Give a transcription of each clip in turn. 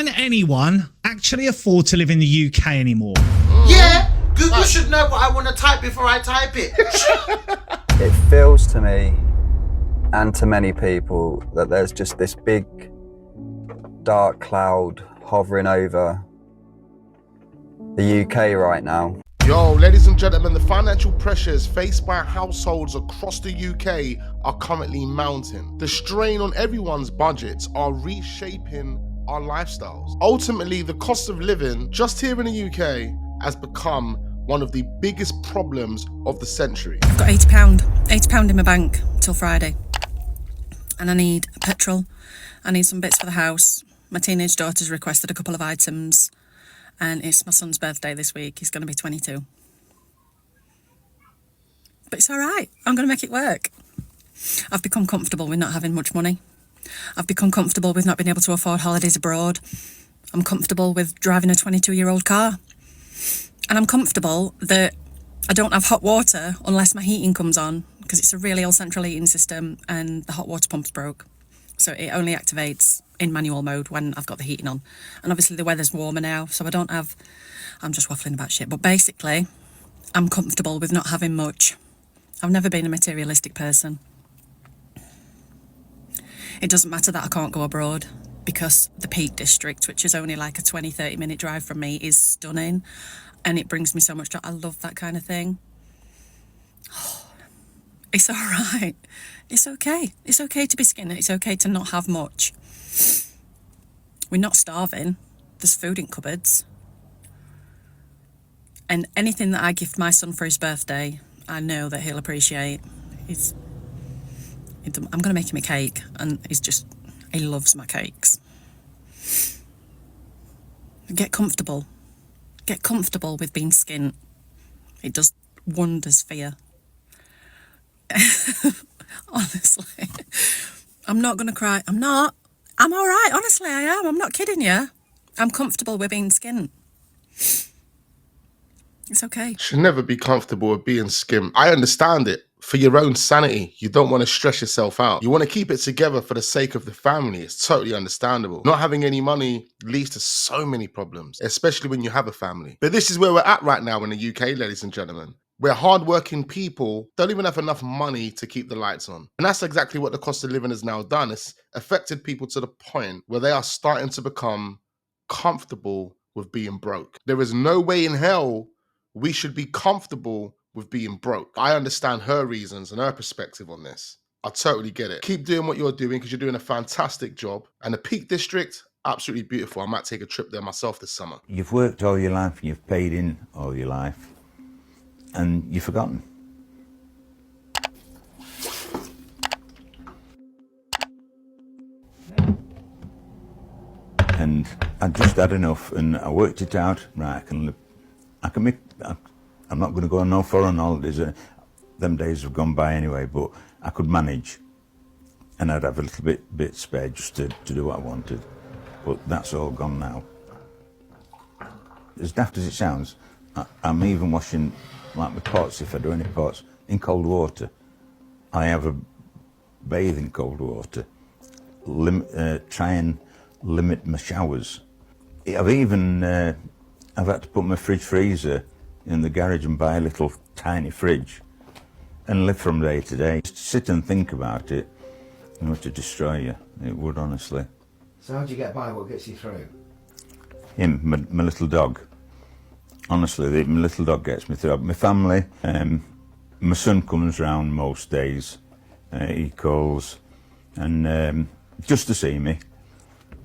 Can anyone actually afford to live in the UK anymore? Yeah, Google should know what I want to type before I type it. It feels to me, and to many people, that there's just this big dark cloud hovering over the UK right now. Yo, ladies and gentlemen, the financial pressures faced by households across the UK are currently mounting. The strain on everyone's budgets are reshaping our lifestyles. Ultimately, the cost of living just here in the UK has become one of the biggest problems of the century. I've got £80 in my bank till Friday. And I need petrol, I need some bits for the house. My teenage daughter's requested a couple of items. And it's my son's birthday this week. He's going to be 22. But it's all right. I'm going to make it work. I've become comfortable with not having much money. I've become comfortable with not being able to afford holidays abroad. I'm comfortable with driving a 22-year-old car. And I'm comfortable that I don't have hot water unless my heating comes on, because it's a really old central heating system and the hot water pump's broke. So it only activates in manual mode when I've got the heating on. And obviously the weather's warmer now, so I'm just waffling about shit. But basically, I'm comfortable with not having much. I've never been a materialistic person. It doesn't matter that I can't go abroad, because the Peak District, which is only like a 20-30 minute drive from me, is stunning. And it brings me so much joy. I love that kind of thing. It's all right. It's okay. It's okay to be skinny. It's okay to not have much. We're not starving. There's food in cupboards. And anything that I gift my son for his birthday, I know that he'll appreciate. I'm going to make him a cake, and he loves my cakes. Get comfortable. Get comfortable with being skint. It does wonders for you. Honestly, I'm not gonna cry. I'm all right. Honestly, I am. I'm not kidding you. I'm comfortable with being skint. It's okay. Should never be comfortable with being skimp. I understand it. For your own sanity, you don't want to stress yourself out. You want to keep it together for the sake of the family. It's totally understandable. Not having any money leads to so many problems, especially when you have a family. But this is where we're at right now in the UK, ladies and gentlemen, where hardworking people don't even have enough money to keep the lights on. And that's exactly what the cost of living has now done. It's affected people to the point where they are starting to become comfortable with being broke. There is no way in hell we should be comfortable with being broke. I understand her reasons and her perspective on this. I totally get it. Keep doing what you're doing, because you're doing a fantastic job. And the Peak District, absolutely beautiful. I might take a trip there myself this summer. You've worked all your life, you've paid in all your life, and you've forgotten. And I just had enough, and I worked it out. Right, I'm not going to go on no foreign holidays. Them days have gone by anyway, but I could manage, and I'd have a little bit spare just to do what I wanted. But that's all gone now. As daft as it sounds, I'm even washing like my pots, if I do any pots, in cold water. I have a bathe in cold water. Try and limit my showers. I've even I've had to put my fridge freezer in the garage and buy a little tiny fridge and live from day to day. Just sit and think about it, you know, to destroy you. It would, honestly. So how do you get by? What gets you through? Him, my little dog. Honestly, my little dog gets me through. My family, my son comes round most days. He calls, and just to see me,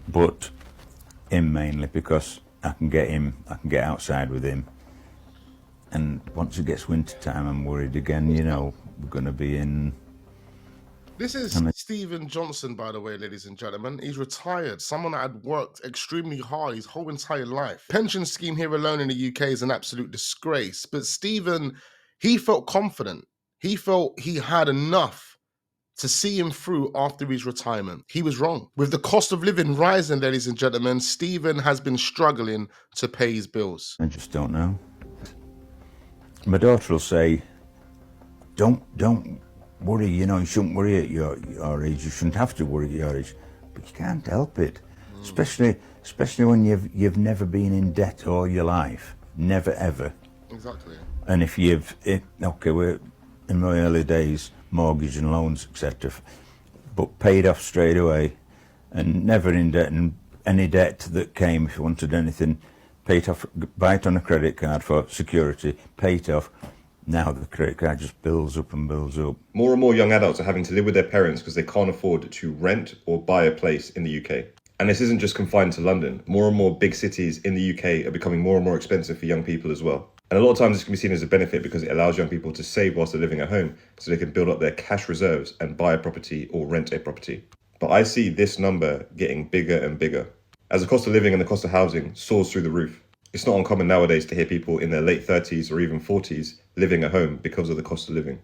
but him mainly because I can get outside with him. And once it gets winter time, I'm worried again, you know, we're going to be in... This is Stephen Johnson, by the way, ladies and gentlemen. He's retired, someone that had worked extremely hard his whole entire life. Pension scheme here alone in the UK is an absolute disgrace. But Stephen, he felt confident. He felt he had enough to see him through after his retirement. He was wrong. With the cost of living rising, ladies and gentlemen, Stephen has been struggling to pay his bills. I just don't know. My daughter will say, don't worry, you know, you shouldn't worry at your age, you shouldn't have to worry at your age, but you can't help it. Especially when you've never been in debt all your life, never ever. Exactly. And if we're in my early days, mortgage and loans, etc., but paid off straight away, and never in debt, and any debt that came, if you wanted anything, pay it off, buy it on a credit card for security, pay it off. Now the credit card just builds up and builds up. More and more young adults are having to live with their parents because they can't afford to rent or buy a place in the UK. And this isn't just confined to London. More and more big cities in the UK are becoming more and more expensive for young people as well. And a lot of times this can be seen as a benefit because it allows young people to save whilst they're living at home so they can build up their cash reserves and buy a property or rent a property. But I see this number getting bigger and bigger as the cost of living and the cost of housing soars through the roof. It's not uncommon nowadays to hear people in their late 30s or even 40s living at home because of the cost of living.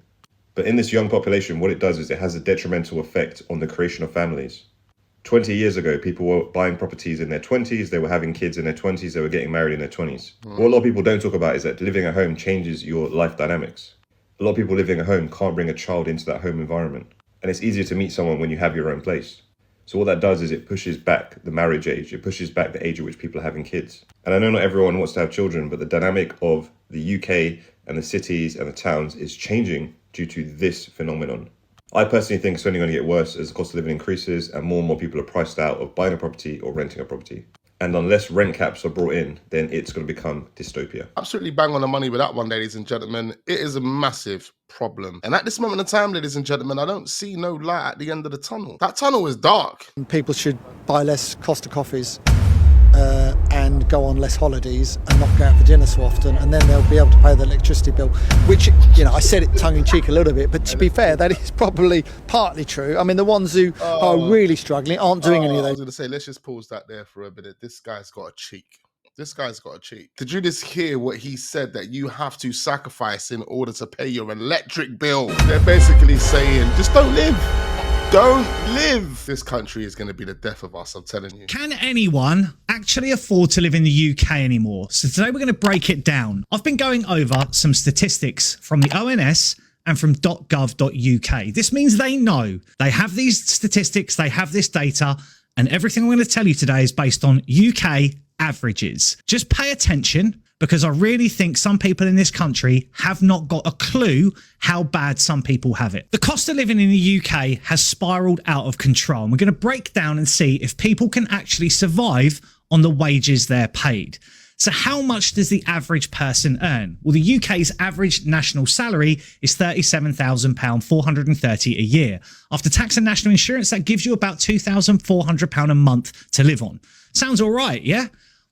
But in this young population, what it does is it has a detrimental effect on the creation of families. 20 years ago, people were buying properties in their 20s, they were having kids in their 20s, they were getting married in their 20s. What a lot of people don't talk about is that living at home changes your life dynamics. A lot of people living at home can't bring a child into that home environment. And it's easier to meet someone when you have your own place. So what that does is it pushes back the marriage age, it pushes back the age at which people are having kids. And I know not everyone wants to have children, but the dynamic of the UK and the cities and the towns is changing due to this phenomenon. I personally think it's only going to get worse as the cost of living increases and more people are priced out of buying a property or renting a property. And unless rent caps are brought in, then it's going to become dystopia. Absolutely bang on the money with that one, ladies and gentlemen. It is a massive problem. And at this moment in time, ladies and gentlemen, I don't see no light at the end of the tunnel. That tunnel is dark. People should buy less Costa coffees and go on less holidays and not go out for dinner so often, and then they'll be able to pay the electricity bill, which, you know, I said it tongue-in-cheek a little bit, but to be fair, that is probably partly true. I mean, the ones who are really struggling aren't doing any of I those. was going to say, let's just pause that there for a minute. This guy's got a cheek. This guy's got a cheek. Did you just hear what he said, that you have to sacrifice in order to pay your electric bill? They're basically saying, just don't live. Don't live. This country is going to be the death of us, I'm telling you. Can anyone actually afford to live in the UK anymore? So today we're going to break it down. I've been going over some statistics from the ONS and from .gov.uk. This means they know. They have these statistics, they have this data, and everything I'm going to tell you today is based on UK averages. Just pay attention, because I really think some people in this country have not got a clue how bad some people have it. The cost of living in the UK has spiraled out of control, and we're going to break down and see if people can actually survive on the wages they're paid. So how much does the average person earn? Well, the UK's average national salary is £37,000, 430 a year. After tax and national insurance, that gives you about £2,400 a month to live on. Sounds all right, yeah?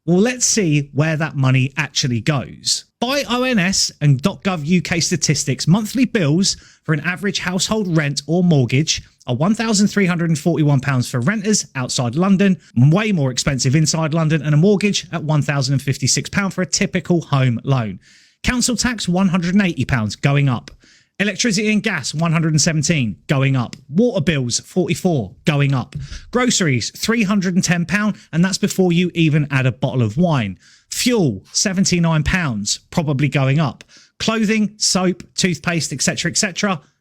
Well, let's see where that money actually goes. By ONS and .gov UK statistics, monthly bills for an average household rent or mortgage are £1,341 for renters outside London, way more expensive inside London, and a mortgage at £1,056 for a typical home loan. Council tax £180 going up. Electricity and gas, £117, going up. Water bills, £44, going up. Groceries, £310, and that's before you even add a bottle of wine. Fuel, £79, probably going up. Clothing, soap, toothpaste, etc.,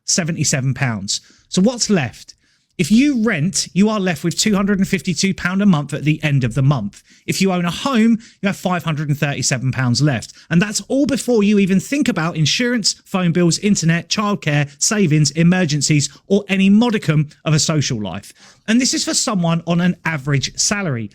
£77. So what's left? If you rent, you are left with £252 a month at the end of the month. If you own a home, you have £537 left. And that's all before you even think about insurance, phone bills, internet, childcare, savings, emergencies, or any modicum of a social life. And this is for someone on an average salary.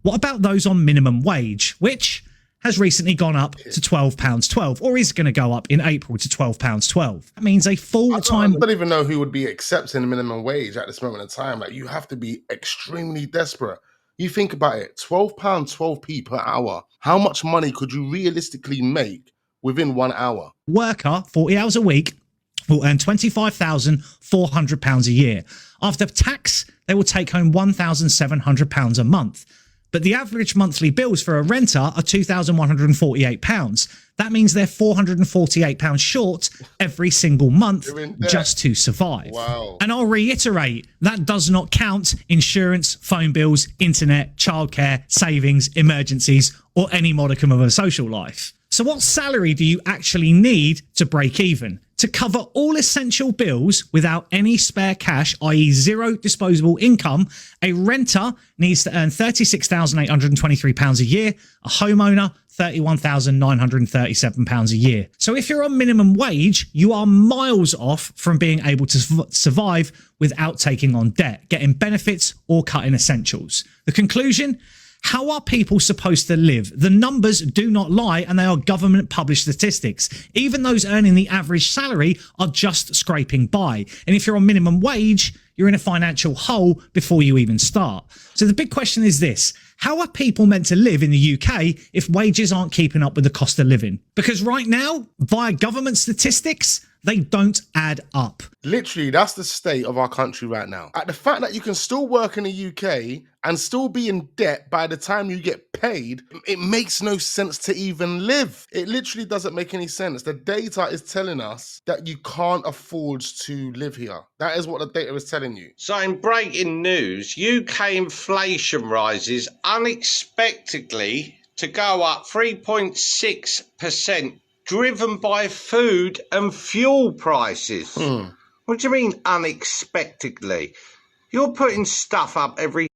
What about those on minimum wage, which has recently gone up to £12.12, or is going to go up in April to £12.12. That means a full-time... I don't even know who would be accepting minimum wage at this moment in time. Like, you have to be extremely desperate. You think about it, £12.12p per hour. How much money could you realistically make within 1 hour? Worker, 40 hours a week, will earn £25,400 a year. After tax, they will take home £1,700 a month. But the average monthly bills for a renter are £2,148. That means they're £448 short every single month just to survive. Wow. And I'll reiterate, that does not count insurance, phone bills, internet, childcare, savings, emergencies, or any modicum of a social life. So what salary do you actually need to break even? To cover all essential bills without any spare cash, i.e. zero disposable income, a renter needs to earn £36,823 a year, a homeowner £31,937 a year. So if you're on minimum wage, you are miles off from being able to survive without taking on debt, getting benefits or cutting essentials. The conclusion? How are people supposed to live? The numbers do not lie, and they are government published statistics. Even those earning the average salary are just scraping by. And if you're on minimum wage, you're in a financial hole before you even start. So the big question is this: how are people meant to live in the UK if wages aren't keeping up with the cost of living? Because right now, via government statistics, they don't add up. Literally, that's the state of our country right now. At the fact that you can still work in the UK and still be in debt by the time you get paid, it makes no sense to even live. It literally doesn't make any sense. The data is telling us that you can't afford to live here. That is what the data is telling you. So in breaking news, UK inflation rises unexpectedly to go up 3.6%. driven by food and fuel prices. What do you mean unexpectedly? You're putting stuff up every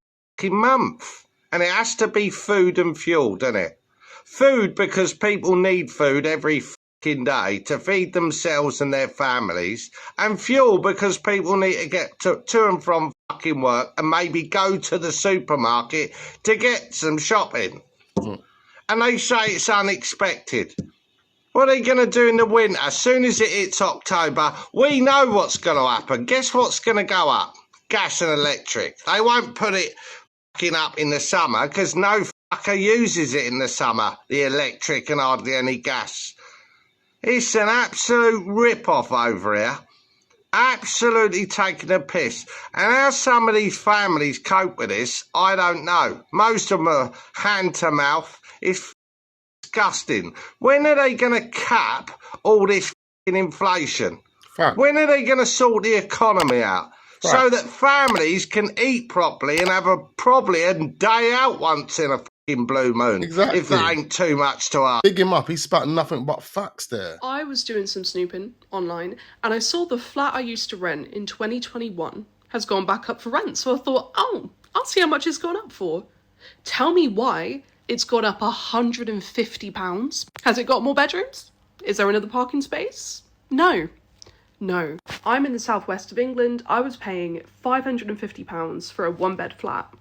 month, and it has to be food and fuel, doesn't it? Food because people need food every day to feed themselves and their families, and fuel because people need to get to and from fucking work and maybe go to the supermarket to get some shopping. And they say it's unexpected. What are they going to do in the winter? As soon as it hits October, we know what's going to happen. Guess what's going to go up? Gas and electric. They won't put it fucking up in the summer because no fucker uses it in the summer, the electric and hardly any gas. It's an absolute rip-off over here. Absolutely taking a piss. And how some of these families cope with this, I don't know. Most of them are hand to mouth. It's disgusting. When are they going to cap all this inflation? Fact. When are they going to sort the economy out? Fact. So that families can eat properly and have probably a day out once in a fucking blue moon. Exactly. If that ain't too much to ask. Big him up, he spat nothing but facts there. I was doing some snooping online and I saw the flat I used to rent in 2021 has gone back up for rent. So I thought, oh, I'll see how much it's gone up for. Tell me why it's gone up £150. Has it got more bedrooms? Is there another parking space? No. I'm in the southwest of England. I was paying £550 for a one-bed flat.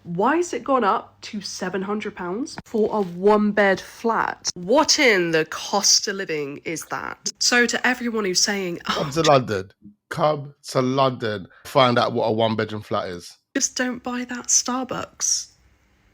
Why has it gone up to £700 for a one-bed flat? What in the cost of living is that? So to everyone who's saying, Come to London. Come to London. Find out what a one-bedroom flat is. just don't buy that Starbucks.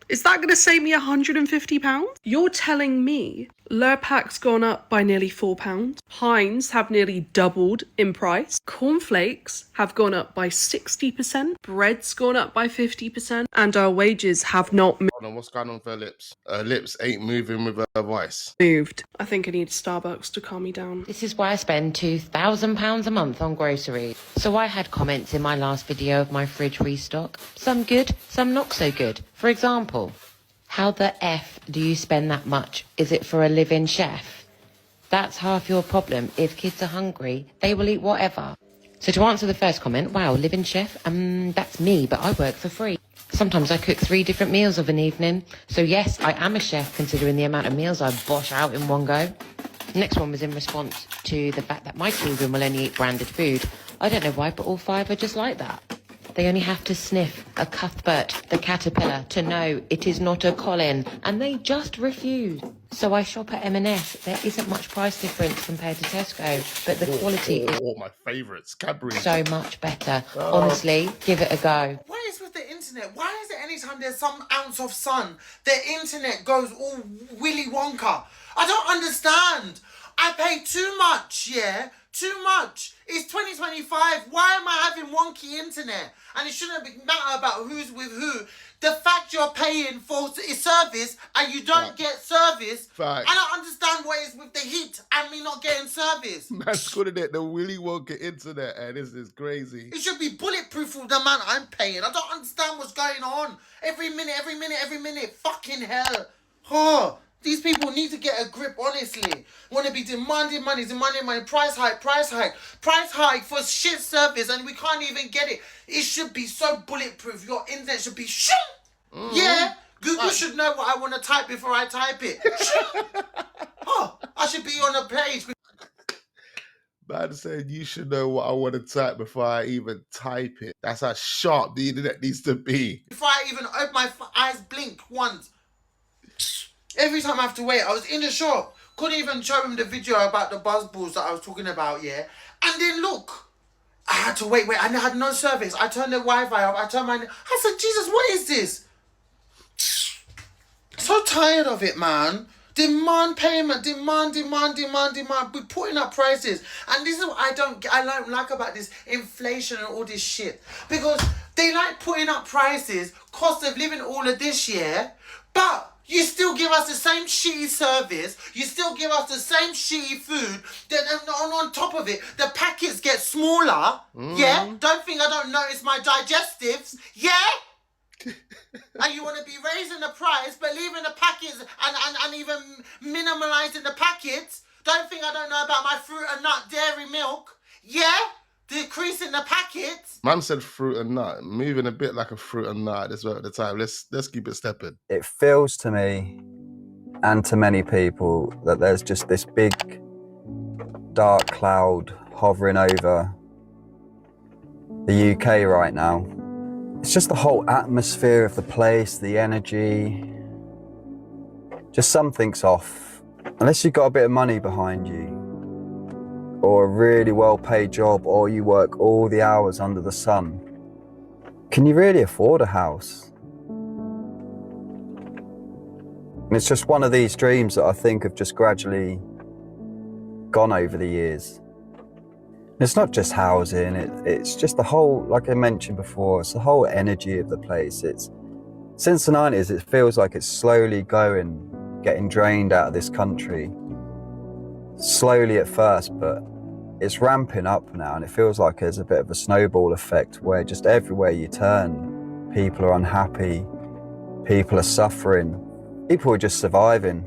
Is that going to save me £150? You're telling me Lurpak's gone up by nearly £4. Heinz have nearly doubled in price. Cornflakes have gone up by 60%. Bread's gone up by 50%. And our wages have not Hold on, what's going on with her lips? Her lips ain't moving with her voice. moved. I think I need Starbucks to calm me down. This is why I spend £2,000 a month on groceries. So I had comments in my last video of my fridge restock. Some good, some not so good. For example, how the F do you spend that much? Is it for a live-in chef? That's half your problem. If kids are hungry, they will eat whatever. So to answer the first comment, wow, live-in chef, that's me, but I work for free. Sometimes I cook 3 different meals of an evening. So yes, I am a chef considering the amount of meals I bosh out in one go. Next one was in response to the fact that my children will only eat branded food. I don't know why, but all 5 are just like that. They only have to sniff a Cuthbert the caterpillar to know it is not a Colin, and they just refuse. So I shop at M&S. There isn't much price difference compared to Tesco, but the quality is my favourites, Cadbury. so much better. Honestly, give it a go. What is with the internet? Why is it anytime there's some ounce of sun, the internet goes all Willy Wonka? I don't understand. I pay too much, yeah? Too much. It's 2025. Why am I having wonky internet? And it shouldn't matter about who's with who. The fact you're paying for a service and you don't get service, I don't understand what is with the heat and me not getting service. Man's calling it the Willy Wonka internet, and this is crazy. It should be bulletproof for the amount I'm paying. I don't understand what's going on. Every minute. Fucking hell. Oh, These people need to get a grip, honestly. Want to be demanding money, price hike for shit service, and we can't even get it. It should be so bulletproof. Your internet should be shoo. Yeah, Google should know what I want to type before I type it. Oh, I should be on a page. Man said you should know what I want to type before I even type it. That's how sharp the internet needs to be. Before I even open my eyes blink once. Every time I have to wait. I was in the shop. Couldn't even show him the video about the buzz balls that I was talking about, yeah? And then look. I had to wait. I had no service. I turned the Wi-Fi off. I said, Jesus, what is this? So tired of it, man. Demand payment, demand. We're putting up prices. And this is what I don't like about this inflation and all this shit. Because they like putting up prices, cost of living, all of this, yeah? But you still give us the same shitty service. You still give us the same shitty food. Then on top of it, the packets get smaller. Yeah? Don't think I don't notice my digestives. Yeah? And you want to be raising the price, but leaving the packets and even minimalising the packets. Don't think I don't know about my fruit and nut dairy milk. Yeah? Decreasing the packets. Man said fruit and nut, moving a bit like a fruit and nut this way at the time. Let's keep it stepping. It feels to me and to many people that there's just this big dark cloud hovering over the UK right now. It's just the whole atmosphere of the place, the energy. Just something's off. Unless you've got a bit of money behind you, or a really well-paid job, or you work all the hours under the sun, can you really afford a house? And it's just one of these dreams that I think have just gradually gone over the years. It's not just housing, it's just the whole, like I mentioned before, it's the whole energy of the place. It's since the 90s, it feels like it's slowly getting drained out of this country. Slowly at first, but it's ramping up now, and it feels like there's a bit of a snowball effect where just everywhere you turn, people are unhappy, people are suffering, people are just surviving.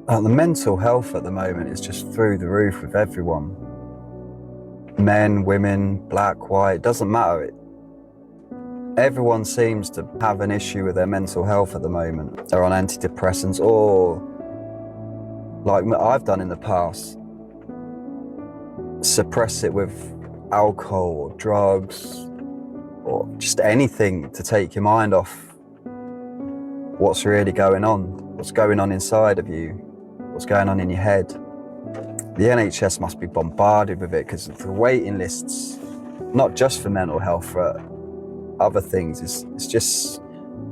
The mental health at the moment is just through the roof with everyone. Men, women, black, white, doesn't matter. Everyone seems to have an issue with their mental health at the moment. They're on antidepressants, or like I've done in the past, suppress it with alcohol or drugs or just anything to take your mind off what's really going on, what's going on inside of you, what's going on in your head. The NHS must be bombarded with it because the waiting lists, not just for mental health, for other things, it's just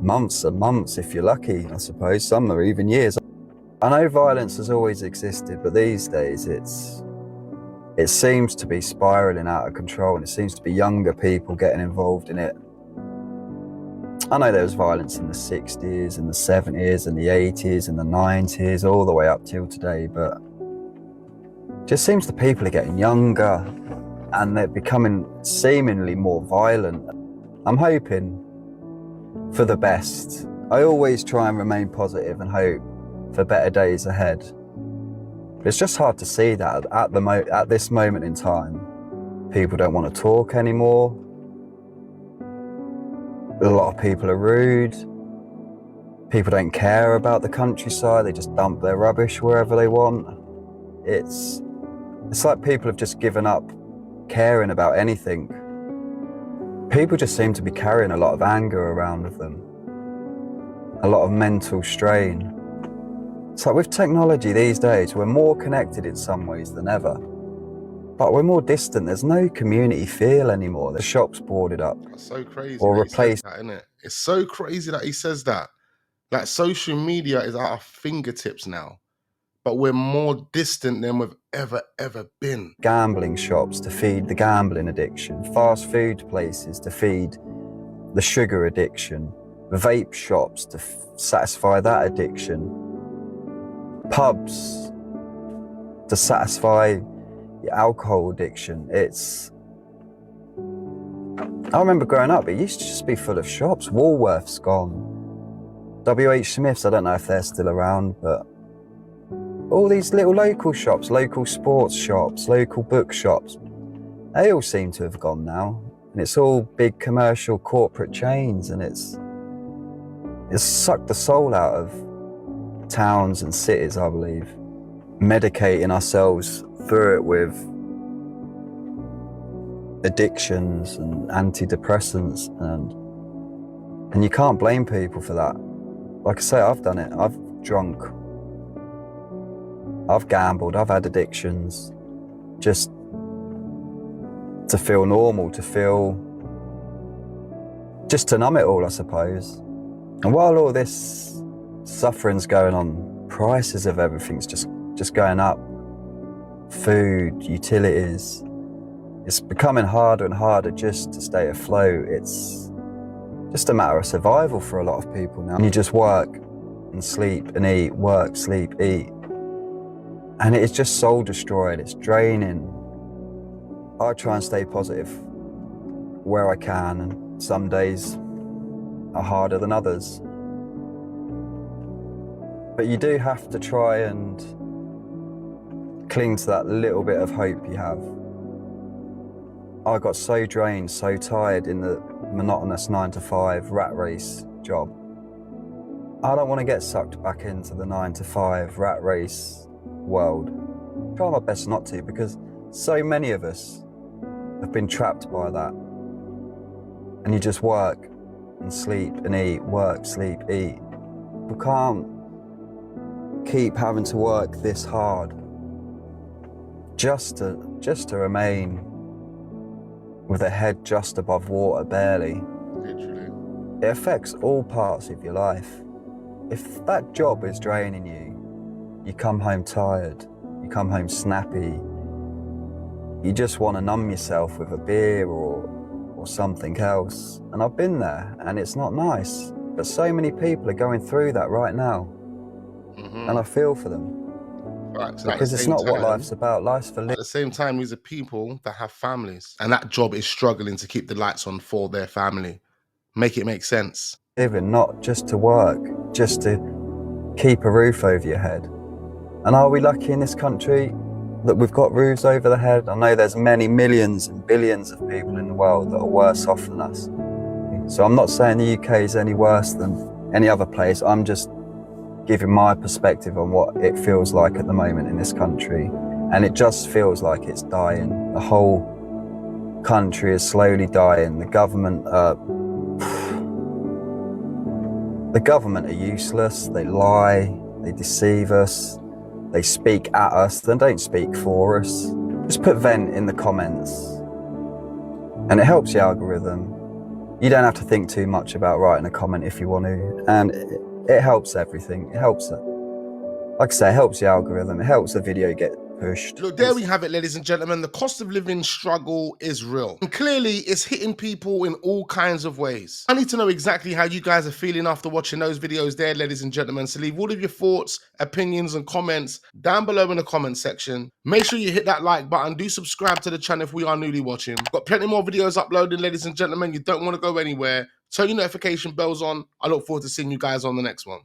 months and months if you're lucky, I suppose. Some are even years. I know violence has always existed, but these days it seems to be spiraling out of control, and it seems to be younger people getting involved in it. I know there was violence in the 60s and the 70s and the 80s and the 90s, all the way up till today, but it just seems the people are getting younger and they're becoming seemingly more violent. I'm hoping for the best. I always try and remain positive and hope for better days ahead. But it's just hard to see that at this moment in time. People don't want to talk anymore. A lot of people are rude. People don't care about the countryside. They just dump their rubbish wherever they want. It's like people have just given up caring about anything. People just seem to be carrying a lot of anger around with them. A lot of mental strain. It's like with technology these days, we're more connected in some ways than ever. But we're more distant. There's no community feel anymore. The shop's boarded up. That's so crazy. Or that replaced. He says that, isn't it? It's so crazy that he says that. Like, social media is at our fingertips now, but we're more distant than we've ever been. Gambling shops to feed the gambling addiction. Fast food places to feed the sugar addiction. Vape shops to satisfy that addiction. Pubs to satisfy your alcohol addiction. I remember growing up, it used to just be full of shops. Woolworth's gone. WH Smith's, I don't know if they're still around, but all these little local shops, local sports shops, local bookshops, they all seem to have gone now. And it's all big commercial corporate chains, and it's sucked the soul out of towns and cities, I believe. Medicating ourselves through it with addictions and antidepressants, and you can't blame people for that. Like I say, I've done it. I've drunk, I've gambled, I've had addictions, just to feel normal, just to numb it all, I suppose. And while all this suffering's going on, prices of everything's just going up. Food, utilities, it's becoming harder and harder just to stay afloat. It's just a matter of survival for a lot of people now. You just work and sleep and eat, work, sleep, eat. And it is just soul destroying, it's draining. I try and stay positive where I can, and some days are harder than others. But you do have to try and cling to that little bit of hope you have. I got so drained, so tired in the monotonous 9-to-5 rat race job. I don't want to get sucked back into the 9-to-5 rat race world. I try my best not to, because so many of us have been trapped by that. And you just work and sleep and eat, work, sleep, eat. We can't keep having to work this hard just to remain with a head just above water, barely. Literally. It affects all parts of your life. If that job is draining you, you come home tired, you come home snappy, you just want to numb yourself with a beer or something else. And I've been there, and it's not nice. But so many people are going through that right now. And I feel for them. Right, so Because it's not what life's about. Life's for living. At the same time, these are people that have families, and that job is struggling to keep the lights on for their family. Make it make sense. Living, not just to work, just to keep a roof over your head. And are we lucky in this country that we've got roofs over the head? I know there's many millions and billions of people in the world that are worse off than us. So I'm not saying the UK is any worse than any other place. I'm just giving my perspective on what it feels like at the moment in this country. And it just feels like it's dying. The whole country is slowly dying. The government are useless. They lie, they deceive us, they speak at us, they don't speak for us. Just put vent in the comments, and it helps the algorithm. You don't have to think too much about writing a comment if you want to, and it helps everything. It helps it. Like I say, it helps the algorithm. It helps the video get pushed. Look, there we have it, ladies and gentlemen. The cost of living struggle is real. And clearly, it's hitting people in all kinds of ways. I need to know exactly how you guys are feeling after watching those videos there, ladies and gentlemen. So leave all of your thoughts, opinions, and comments down below in the comment section. Make sure you hit that like button. Do subscribe to the channel if we are newly watching. Got plenty more videos uploaded, ladies and gentlemen. You don't want to go anywhere. Turn your notification bells on. I look forward to seeing you guys on the next one.